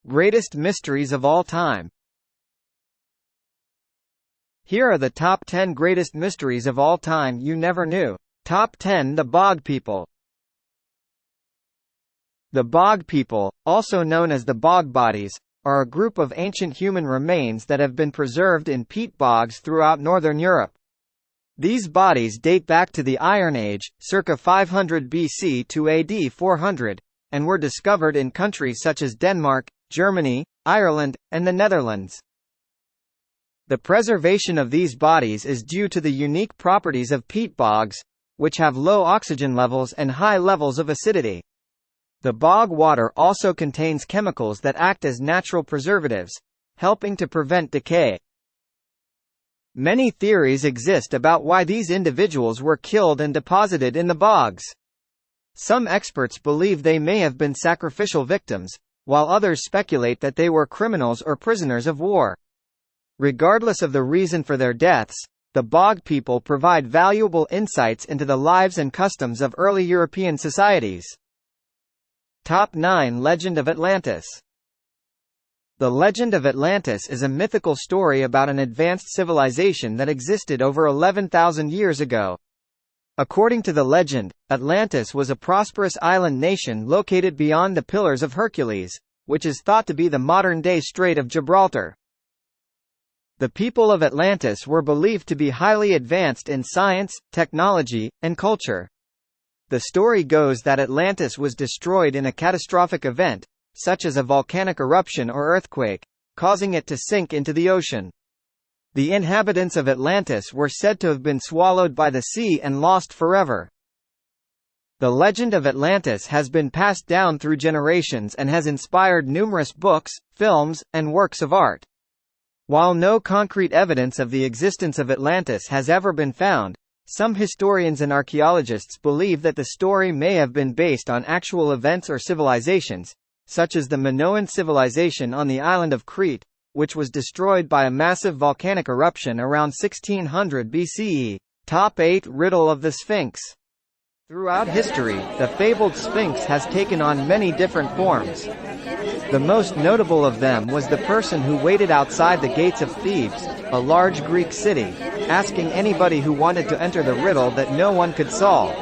Greatest mysteries of all time. Here are the top 10 greatest mysteries of all time you never knew. Top 10. The Bog People. The Bog People, also known as the Bog Bodies, are a group of ancient human remains that have been preserved in peat bogs throughout northern Europe. These bodies date back to the Iron Age, circa 500 BC to AD 400, and were discovered in countries such as Denmark, Germany, Ireland, and the Netherlands. The preservation of these bodies is due to the unique properties of peat bogs, which have low oxygen levels and high levels of acidity. The bog water also contains chemicals that act as natural preservatives, helping to prevent decay. Many theories exist about why these individuals were killed and deposited in the bogs. Some experts believe they may have been sacrificial victims, while others speculate that they were criminals or prisoners of war. Regardless of the reason for their deaths, the Bog People provide valuable insights into the lives and customs of early European societies. Top 9. Legend of Atlantis. The legend of Atlantis is a mythical story about an advanced civilization that existed over 11,000 years ago. According to the legend, Atlantis was a prosperous island nation located beyond the Pillars of Hercules, which is thought to be the modern-day Strait of Gibraltar. The people of Atlantis were believed to be highly advanced in science, technology, and culture. The story goes that Atlantis was destroyed in a catastrophic event, such as a volcanic eruption or earthquake, causing it to sink into the ocean. The inhabitants of Atlantis were said to have been swallowed by the sea and lost forever. The legend of Atlantis has been passed down through generations and has inspired numerous books, films, and works of art. While no concrete evidence of the existence of Atlantis has ever been found, some historians and archaeologists believe that the story may have been based on actual events or civilizations, such as the Minoan civilization on the island of Crete, which was destroyed by a massive volcanic eruption around 1600 BCE. Top 8. Riddle of the Sphinx. Throughout history, the fabled Sphinx has taken on many different forms. The most notable of them was the person who waited outside the gates of Thebes, a large Greek city, asking anybody who wanted to enter the riddle that no one could solve.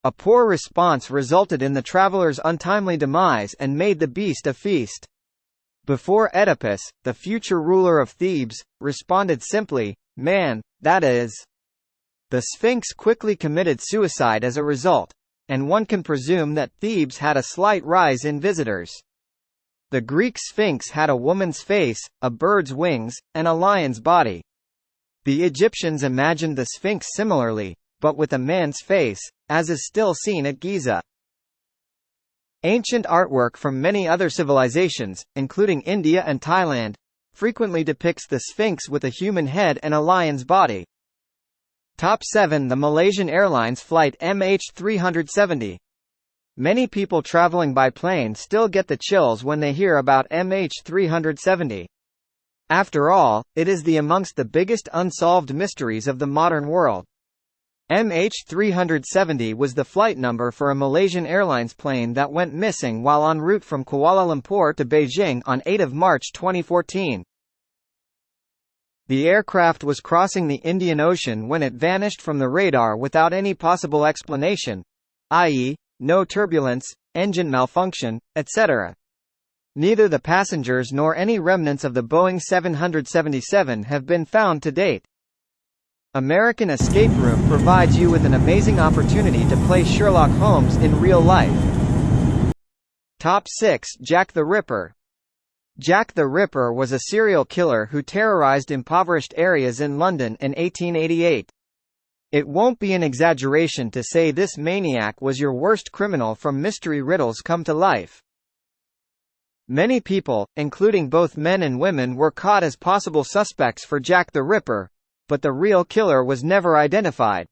A poor response resulted in the traveler's untimely demise and made the beast a feast. Before Oedipus, the future ruler of Thebes, responded simply, "Man, that is." The Sphinx quickly committed suicide as a result, and one can presume that Thebes had a slight rise in visitors. The Greek Sphinx had a woman's face, a bird's wings, and a lion's body. The Egyptians imagined the Sphinx similarly, but with a man's face, as is still seen at Giza. Ancient artwork from many other civilizations, including India and Thailand, frequently depicts the Sphinx with a human head and a lion's body. Top 7. The Malaysian Airlines flight MH370. Many people traveling by plane still get the chills when they hear about MH370. After all, it is amongst the biggest unsolved mysteries of the modern world. MH370 was the flight number for a Malaysian Airlines plane that went missing while en route from Kuala Lumpur to Beijing on 8 March 2014. The aircraft was crossing the Indian Ocean when it vanished from the radar without any possible explanation, i.e., no turbulence, engine malfunction, etc. Neither the passengers nor any remnants of the Boeing 777 have been found to date. American Escape Room provides you with an amazing opportunity to play Sherlock Holmes in real life. Top 6. Jack the Ripper. Jack the Ripper was a serial killer who terrorized impoverished areas in London in 1888. It won't be an exaggeration to say this maniac was your worst criminal from mystery riddles come to life. Many people, including both men and women, were caught as possible suspects for Jack the Ripper, but the real killer was never identified.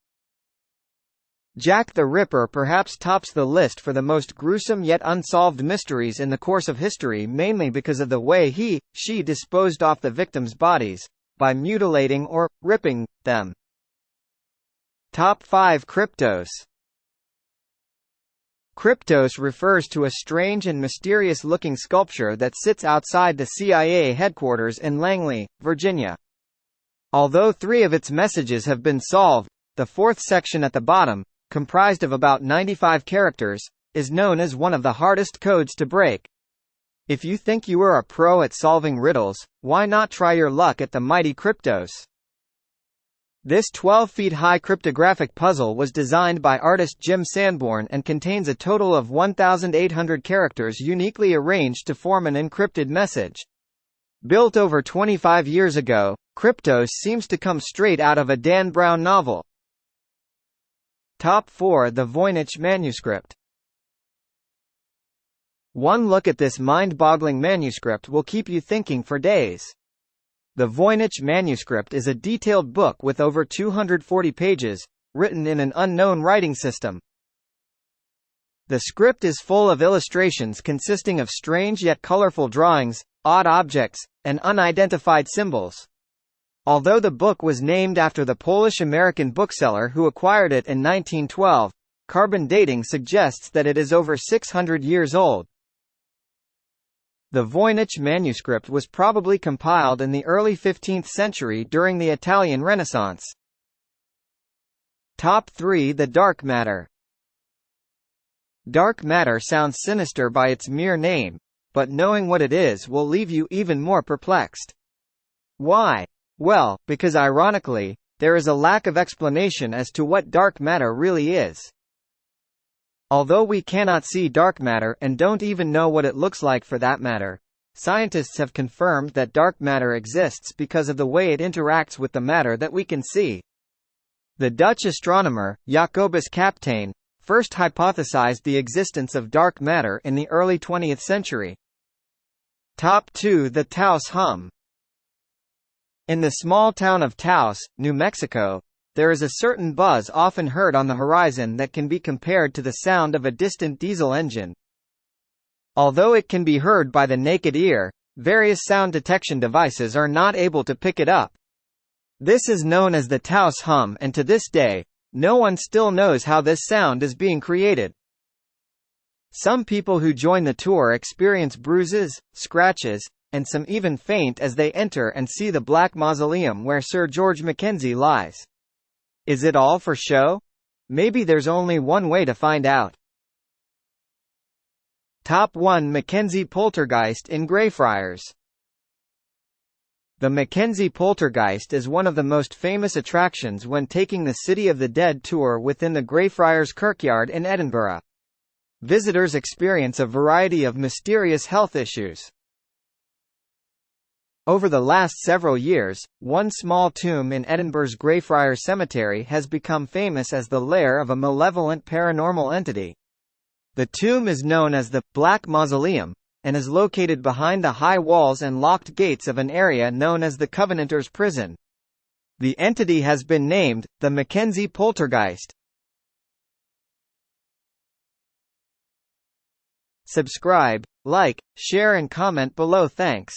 Jack the Ripper perhaps tops the list for the most gruesome yet unsolved mysteries in the course of history, mainly because of the way she disposed of the victims' bodies, by mutilating or ripping them. Top 5. Cryptos. Kryptos refers to a strange and mysterious-looking sculpture that sits outside the CIA headquarters in Langley, Virginia. Although 3 of its messages have been solved, the 4th section at the bottom, comprised of about 95 characters, is known as one of the hardest codes to break. If you think you are a pro at solving riddles, why not try your luck at the mighty Kryptos? This 12-feet-high cryptographic puzzle was designed by artist Jim Sanborn and contains a total of 1,800 characters uniquely arranged to form an encrypted message. Built over 25 years ago, Kryptos seems to come straight out of a Dan Brown novel. Top 4. The Voynich Manuscript. One look at this mind-boggling manuscript will keep you thinking for days. The Voynich Manuscript is a detailed book with over 240 pages, written in an unknown writing system. The script is full of illustrations consisting of strange yet colorful drawings, odd objects, and unidentified symbols. Although the book was named after the Polish-American bookseller who acquired it in 1912, carbon dating suggests that it is over 600 years old. The Voynich manuscript was probably compiled in the early 15th century during the Italian Renaissance. Top 3. The Dark Matter. Dark matter sounds sinister by its mere name, but knowing what it is will leave you even more perplexed. Why? Well, because ironically, there is a lack of explanation as to what dark matter really is. Although we cannot see dark matter and don't even know what it looks like for that matter, scientists have confirmed that dark matter exists because of the way it interacts with the matter that we can see. The Dutch astronomer, Jacobus Kapteyn, first hypothesized the existence of dark matter in the early 20th century. Top 2. The Taos hum. In the small town of Taos, New Mexico, there is a certain buzz often heard on the horizon that can be compared to the sound of a distant diesel engine. Although it can be heard by the naked ear, various sound detection devices are not able to pick it up. This is known as the Taos hum, and to this day, no one still knows how this sound is being created. Some people who join the tour experience bruises, scratches, and some even faint as they enter and see the black mausoleum where Sir George Mackenzie lies. Is it all for show? Maybe there's only one way to find out. Top 1. Mackenzie Poltergeist in Greyfriars. The Mackenzie Poltergeist is one of the most famous attractions when taking the City of the Dead tour within the Greyfriars Kirkyard in Edinburgh. Visitors experience a variety of mysterious health issues. Over the last several years, one small tomb in Edinburgh's Greyfriars Cemetery has become famous as the lair of a malevolent paranormal entity. The tomb is known as the Black Mausoleum, and is located behind the high walls and locked gates of an area known as the Covenanters' Prison. The entity has been named the Mackenzie Poltergeist. Subscribe, like, share and comment below. Thanks.